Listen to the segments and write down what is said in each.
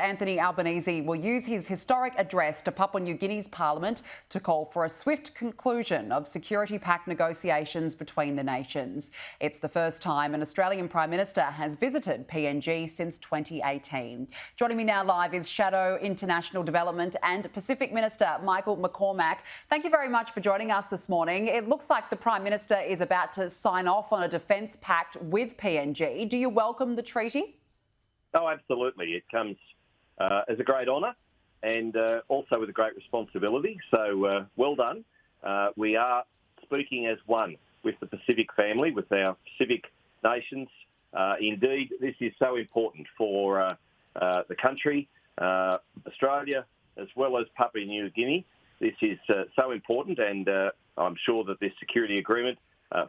Anthony Albanese will use his historic address to Papua New Guinea's parliament to call for a swift conclusion of security pact negotiations between the nations. It's the first time an Australian Prime Minister has visited PNG since 2018. Joining me now live is Shadow International Development and Pacific Minister Michael McCormack. Thank you very much for joining us this morning. It looks like the Prime Minister is about to sign off on a defence pact with PNG. Do you welcome the treaty? Oh, absolutely. It comes as a great honour and also with a great responsibility. So well done. We are speaking as one with the Pacific family, with our Pacific nations. Indeed, this is so important for the country, Australia, as well as Papua New Guinea. This is so important, and I'm sure that this security agreement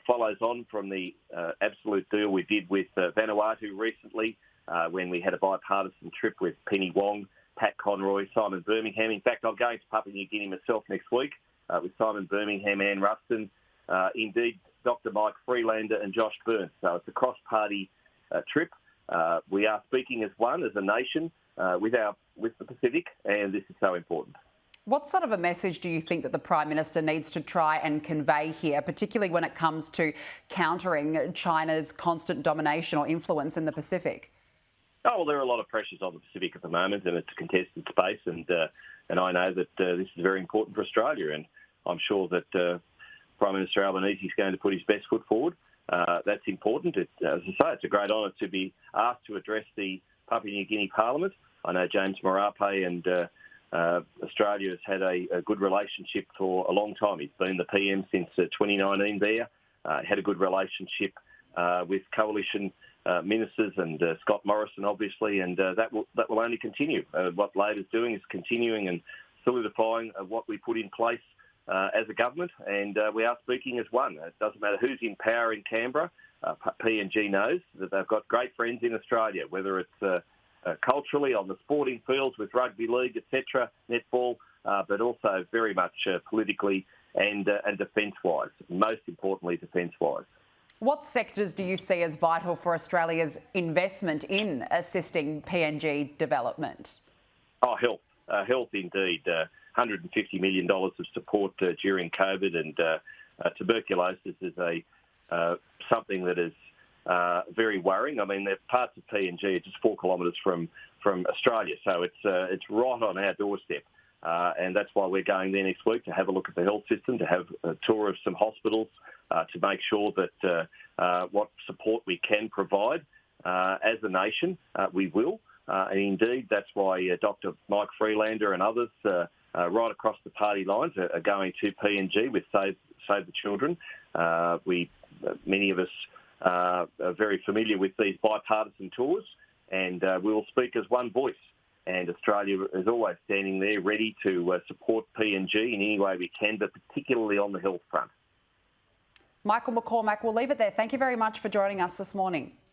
follows on from the absolute deal we did with Vanuatu recently, when we had a bipartisan trip with Penny Wong, Pat Conroy, Simon Birmingham. In fact, I'm going to Papua New Guinea myself next week with Simon Birmingham, Anne Ruston, indeed Dr Mike Freelander and Josh Burns. So it's a cross-party trip. We are speaking as one, as a nation, with the Pacific, and this is so important. What sort of a message do you think that the Prime Minister needs to try and convey here, particularly when it comes to countering China's constant domination or influence in the Pacific? Oh, well, there are a lot of pressures on the Pacific at the moment, and it's a contested space, and I know that this is very important for Australia, and I'm sure that Prime Minister Albanese is going to put his best foot forward. That's important. As I say, it's a great honour to be asked to address the Papua New Guinea Parliament. I know James Marape and Australia has had a good relationship for a long time. He's been the PM since 2019 there, had a good relationship with coalition ministers and Scott Morrison, obviously, and that will only continue. What Labor's doing is continuing and solidifying what we put in place as a government, and we are speaking as one. It doesn't matter who's in power in Canberra. PNG knows that they've got great friends in Australia, whether it's culturally on the sporting fields with rugby league, etc., netball, but also very much politically and defence-wise, most importantly defence-wise. What sectors do you see as vital for Australia's investment in assisting PNG development? Oh, health. Health indeed. $150 million of support during COVID, and tuberculosis is something that is very worrying. I mean, the parts of PNG are just 4 kilometres from Australia, so it's right on our doorstep. And that's why we're going there next week to have a look at the health system, to have a tour of some hospitals, to make sure that what support we can provide as a nation, we will. And indeed, that's why Dr Mike Freelander and others right across the party lines are going to PNG with Save the Children. Many of us are very familiar with these bipartisan tours, and we will speak as one voice. And Australia is always standing there ready to support PNG in any way we can, but particularly on the health front. Michael McCormack, we'll leave it there. Thank you very much for joining us this morning.